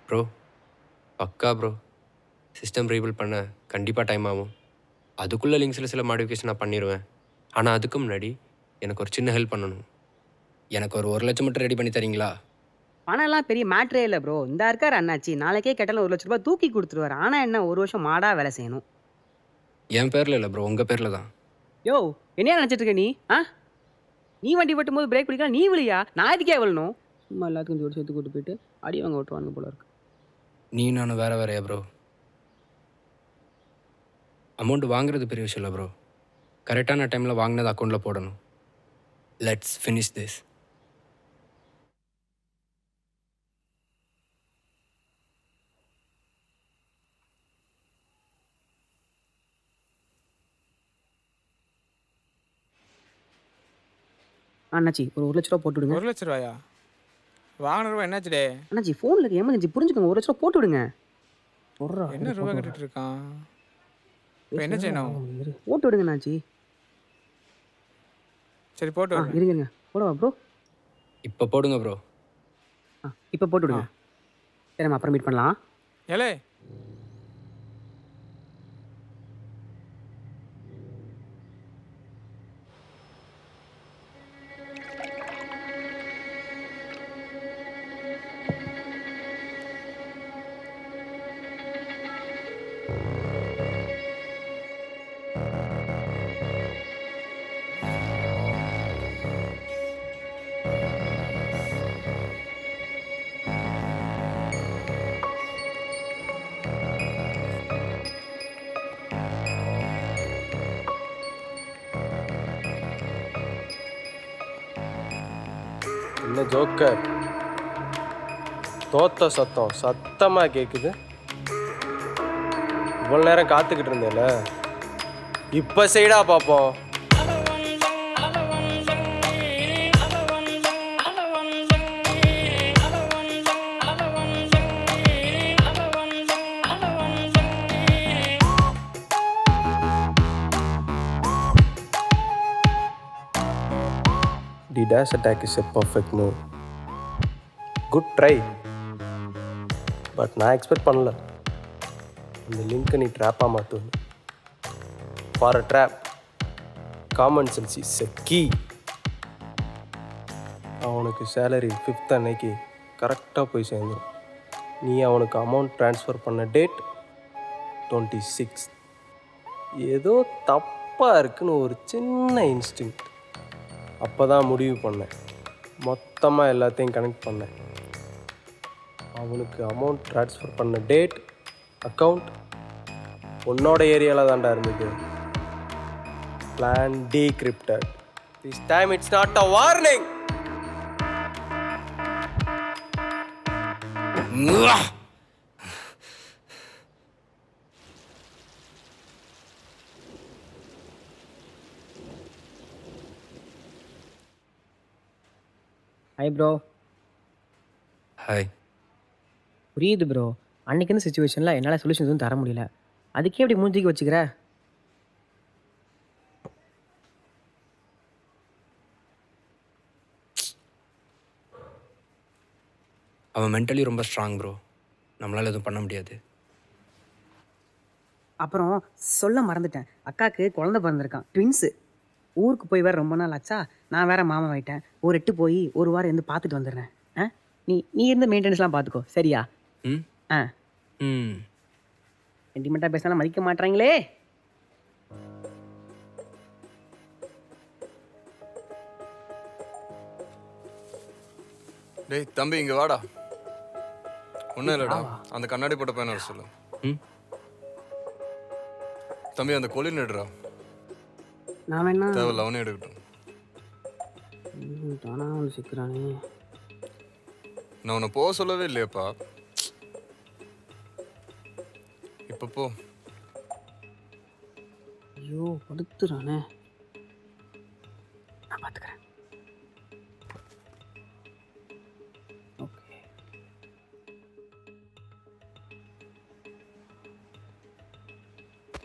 ப்ரோ பக்கா ப்ரோ. சிஸ்டம் ரீபில்ட் பண்ண கண்டிப்பாக டைம் ஆகும். அதுக்குள்ளே லிங்க்ஸில் சில மாடிஃபிகேஷன் நான் பண்ணிடுவேன். ஆனால் அதுக்கு முன்னாடி எனக்கு ஒரு சின்ன ஹெல்ப் பண்ணணும். எனக்கு ஒரு 1 லட்சம் மட்டும் ரெடி பண்ணி தரீங்களா? பணம்லாம் பெரிய மேட்ரே இல்லை ப்ரோ. இந்த இருக்கார் அண்ணாச்சி, நாளைக்கே கேட்டாலும் 1 லட்ச ரூபாய் தூக்கி கொடுத்துருவார். ஆனால் என்ன 1 வருஷம் மாடாக வேலை செய்யணும். என் பேரில் இல்லை ப்ரோ, உங்கள் பேரில் தான். யோ என்னையா நினச்சிட்டு இருக்க நீ? நீ வண்டி வெட்டும் போது பிரேக் பிடிக்கலாம், நீ விழியா? நான் இதுக்கே விழணும்? சும்மா எல்லாத்துக்கும் ஜோடி சேர்த்து கூட்டு போயிட்டு அடி வாங்க விட்டுவாங்க போல இருக்கு. நீ நானும் வேறு வேறையா ப்ரோ? அமௌண்ட் வாங்குறது பெரிய விஷயம் இல்லை ப்ரோ. கரெக்டான டைமில் வாங்கினது அக்கௌண்ட்டில் போடணும். Let's finish this. அண்ணாச்சி ஒரு 1 லட்ச ரூபா போட்டு விடுங்க. 1 லட்ச ரூபாயா? வாங்கின ரூபா என்னாச்சுடே? அண்ணாச்சி ஃபோனில் எமர்ஜென்சி புரிஞ்சுக்கோங்க, 1 லட்ச ரூபா போட்டு விடுங்க. என்ன ரூபா கட்டிட்டு இருக்கான்? இப்போ என்ன செய்யணும்? போட்டு விடுங்க அண்ணாச்சி. சரி போட்டு இருங்க போடவா ப்ரோ? இப்போ போடுங்க ப்ரோ. இப்போ போட்டு விடுங்க. சரி நம்ம அப்புறம் மீட் பண்ணலாம். ஏலே என்ன ஜோக்கர், தோத்த சத்தம் சத்தமாக கேட்குது. இவ்வளோ நேரம் காத்துக்கிட்டு இருந்தேல, இப்போ செய்டா பார்ப்போம். The dash attack is a perfect move. Good try. But நான் எக்ஸ்பெக்ட் பண்ணல இந்த லிங்க்கை நீ ட்ராப்பாக மாற்றுவேன். For a trap common sense is a key. அவனுக்கு சேலரி 5th அன்னைக்கு கரெக்டாக போய் சேர்ந்துடும். நீ அவனுக்கு அமௌண்ட் ட்ரான்ஸ்ஃபர் பண்ண டேட் 26. ஏதோ தப்பாக இருக்குன்னு ஒரு சின்ன இன்ஸ்டிங். அப்போ தான் முடிவு பண்ணேன். மொத்தமாக எல்லாத்தையும் கனெக்ட் பண்ணேன். அவனுக்கு அமௌண்ட் ட்ரான்ஸ்ஃபர் பண்ண டேட், அக்கௌண்ட் உன்னோட ஏரியாவில் தான்டா இருந்தது. Plan decrypted. This time it's not a warning. Hi bro. Hi. புரியுது ப்ரோ, அன்றைக்கி இந்த சுச்சுவேஷனில் என்னால் சொல்யூஷன் எதுவும் தர முடியல. அதுக்கே எப்படி மூஞ்சிக்கு வச்சுக்கிற? அவன் மென்டலி ரொம்ப ஸ்ட்ராங் ப்ரோ. நம்மளால் எதுவும் பண்ண முடியாது. அப்புறம் சொல்ல மறந்துட்டேன், அக்காவுக்கு குழந்தை பிறந்திருக்கான், ட்வின்ஸு. ஊருக்கு போய் வேறு ரொம்ப நாள் ஆச்சா, நான் வேறு மாமா ஆகிட்டேன். ஒரு 8 போய் ஒரு வாரம் இருந்து பார்த்துட்டு வந்துடுறேன். நீ இருந்து மெயின்டெனன்ஸ்லாம் பார்த்துக்கோ, சரியா? ம். ஆ. ம். சென்டிமெண்ட்டாக பேசினா மதிக்க மாட்டாங்களே. டேய் தம்பி இங்கே வாடா. ஒன்றும் இல்லைடா, அந்த கண்ணாடி போட்ட பையனை வர சொல்லு. ம். தம்பி அந்த கொலி நடுறா. நான் வேணா தேவையில்ல, அவனே எடுக்கட்டும். தானா ஒன்று சிக்கிறானே. நான் உன்னை போக சொல்லவே இல்லையப்பா. இப்போ போ. ஐயோ படுத்துறானே, நான் பார்த்துக்கிறேன். ஓகே.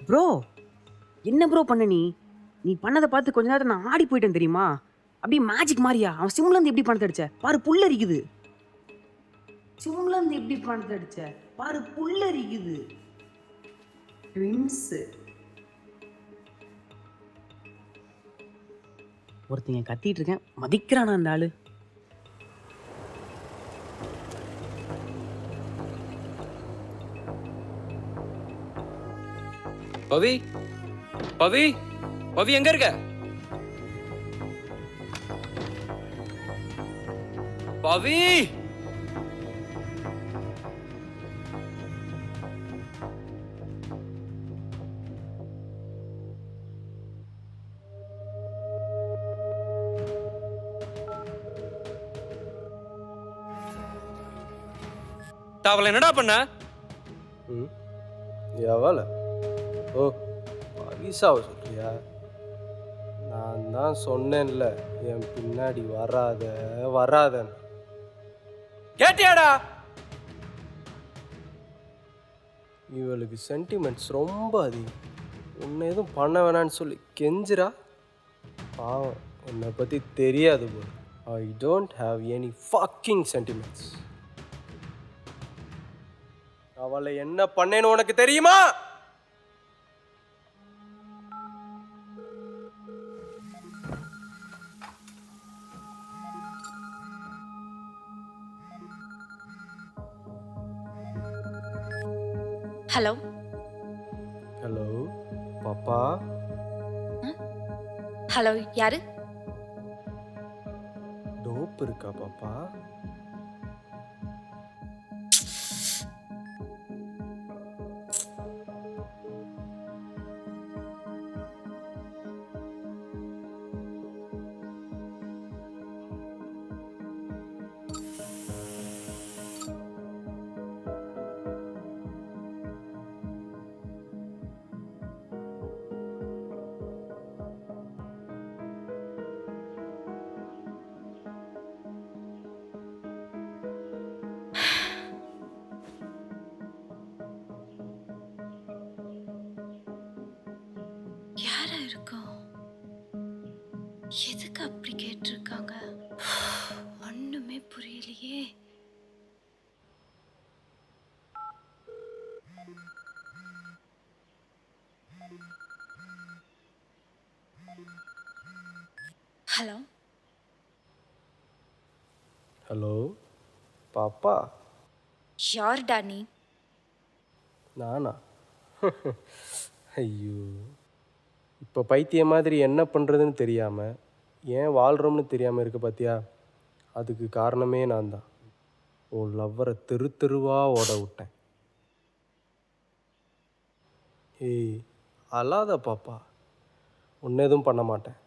ப்ரோ என்ன ப்ரோ பண்ண நீ பண்ணதை பார்த்து கொஞ்ச நேரத்தில் நான் ஆடி போயிட்டேன் தெரியுமா? அப்படியே மேஜிக் மாதிரியா. அவன் சிம்லேருந்து எப்படி பணத்தை அடிச்ச பாரு, புல்லரிக்குது. சிம்லேருந்து எப்படி பணத்தை அடிச்ச பாரு, புல்லரிக்குது. ட்வின்ஸு. ஒருத்தங்க கத்திட்டு இருக்கேன், மதிக்கிறானா அந்த ஆளு. பவி, பவி, பவி எங்க இருக்க? பவி, அவளை என்னடா பண்ண? எவளை? ஓ பவிசாவை சொல்றியா? நான் தான் சொன்னேன்ல என் பின்னாடி வராதன்னு. கேட்டியாடா? இவளுக்கு சென்டிமெண்ட்ஸ் ரொம்ப அதிகம். உன்னை எதுவும் பண்ண வேணான்னு சொல்லி கெஞ்சிரா. பாவம், என்னை பற்றி தெரியாது போல. I don't have any fucking sentiments. அவளை என்ன பண்ணேன்னு உனக்கு தெரியுமா? ஹலோ. ஹலோ பாப்பா. ஹலோ யாரு? டோப் இருக்கா பாப்பா? யாரா இருக்கும்? எதுக்கு அப்படி கேட்டிருக்காங்க? ஒண்ணுமே புரியலையே. ஹலோ ஹலோ பாப்பா. யார்டா நீ? நானா? ஐயோ, இப்போ பைத்தியம் மாதிரி என்ன பண்ணுறதுன்னு தெரியாமல் ஏன் வாழ்கிறோம்னு தெரியாமல் இருக்க பார்த்தியா? அதுக்கு காரணமே நான் தான். உன் லவ்வரை தெருவா ஓட விட்டேன். ஏய், அழாத பாப்பா. ஒன்று எதுவும் பண்ண மாட்டேன்.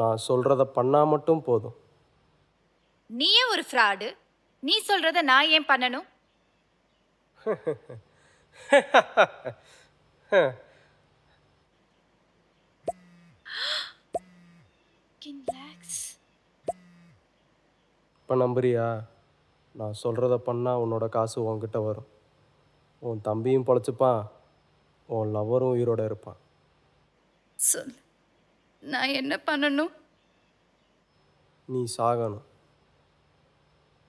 நான் சொல்கிறத பண்ணால் மட்டும் போதும். நீயே ஒரு ஃப்ராடு. நீ சொல்றத நான் ஏன் பண்ணணும்? இப்போ நம்புறியா? நான் சொல்கிறத பண்ணால் உன்னோட காசு உன்கிட்ட வரும். உன் தம்பியும் பொழைச்சிப்பான், உன் லவ்வரும் உயிரோட இருப்பான். சொல், நான் என்ன பண்ணணும்? நீ சாகணும்.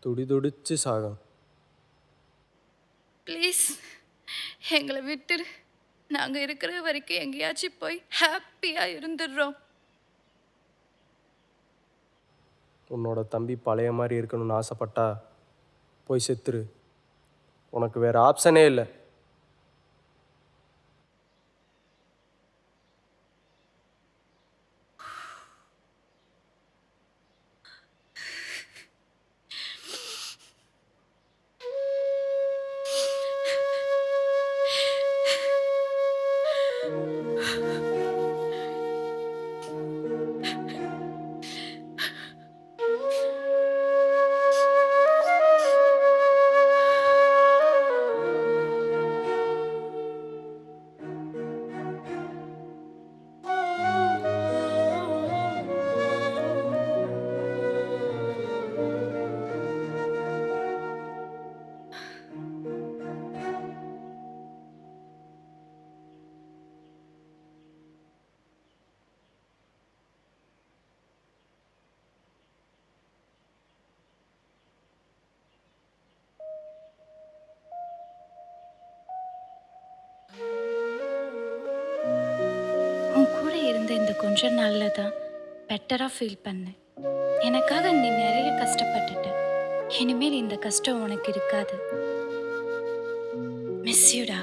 துடிதுடிச்சு சாகணும். ப்ளீஸ் எங்களை விட்டுரு. நாங்கள் இருக்கிற வரைக்கும் எங்கேயாச்சும் போய் ஹாப்பியாக இருந்துடுறோம். உன்னோட தம்பி பழைய மாதிரி இருக்கணும்னு ஆசைப்பட்டா போய் செத்துரு. உனக்கு வேறு ஆப்ஷனே இல்லை. உன் கூட இருந்த இந்த கொஞ்ச நாளில் தான் பெட்டராக ஃபீல் பண்ணேன். எனக்காக நீ நிறைய கஷ்டப்பட்டுட்ட. இனிமேல் இந்த கஷ்டம் உனக்கு இருக்காது. மிஸ் யூடா.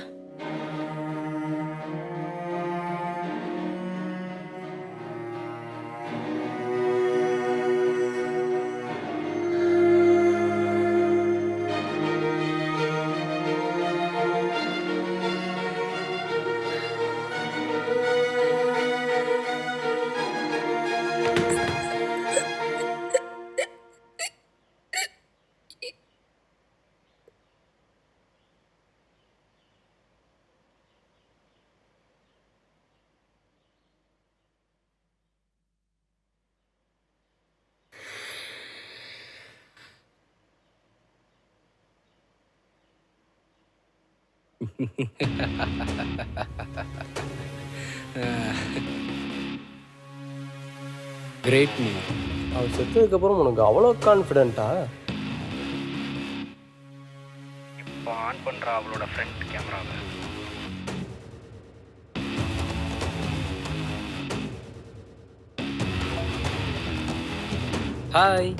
Great movie. அவள் செத்ததுக்கப்புறம் உனக்கு அவ்வளோ கான்ஃபிடென்ட்டா? இப்போ ஆன் பண்ணுறா அவளோட ஃப்ரண்ட் கேமராவை. ஹாய்.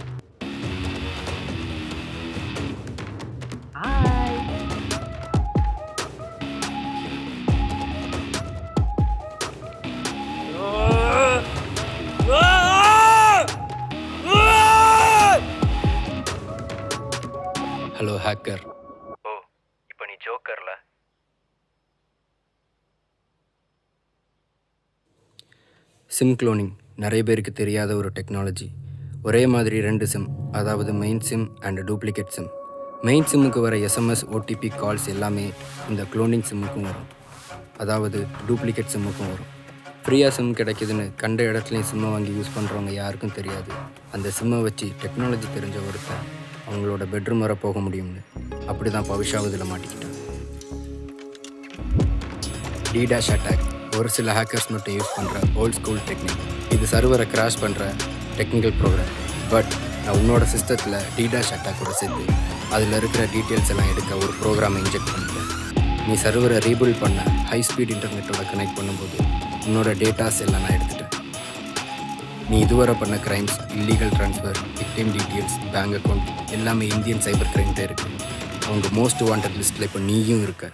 Hello hacker. ஓ, இப்போ நீ ஜோக்கர்ல. சிம் க்ளோனிங் நிறைய பேருக்கு தெரியாத ஒரு டெக்னாலஜி. ஒரே மாதிரி 2 சிம், அதாவது main SIM and duplicate SIM. Main சிம்முக்கு வர எஸ்எம்எஸ், ஓடிபி, கால்ஸ் எல்லாமே இந்த க்ளோனிங் சிம்முக்கும் வரும், அதாவது டூப்ளிகேட் சிம்முக்கும் வரும். ஃப்ரீயாக சிம் கிடைக்குதுன்னு கண்ட இடத்துலையும் சிம்மை வாங்கி யூஸ் பண்ணுறவங்க யாருக்கும் தெரியாது. அந்த சிம்மை வச்சு டெக்னாலஜி தெரிஞ்ச ஒருத்தர் அவங்களோட பெட்ரூம் வர போக முடியும்னு அப்படி தான் பவிஷாவதில் மாட்டிக்கிட்டான். D-Dash அட்டாக் ஒரு சில ஹேக்கர்ஸ் மட்டும் யூஸ் பண்ணுற ஓல்ட் ஸ்கூல் டெக்னிக். இது சர்வரை கிராஷ் பண்ணுற டெக்னிக்கல் ப்ரோக்ராம். பட் நான் உன்னோட சிஸ்டத்தில் டிடாஷ் அட்டாக் கூட சேர்த்து அதில் இருக்கிற டீட்டெயில்ஸ் எல்லாம் எடுக்க ஒரு ப்ரோக்ராம் இன்ஜெக்ட் பண்ணிட்டேன். நீ சர்வரை ரீபில்ட் பண்ண ஹை ஸ்பீட் இன்டர்நெட்டோட கனெக்ட் பண்ணும்போது உன்னோட டேட்டாஸ் எல்லாம் நான் எடுத்துட்டேன். நீ இதுவரை பண்ண crimes, illegal transfer, victim details, bank account எல்லாமே இந்தியன் சைபர் கிரைம்கிட்ட இருக்குது. அவங்க மோஸ்ட் வாண்டட் லிஸ்ட்டில் இப்போ நீயும் இருக்க.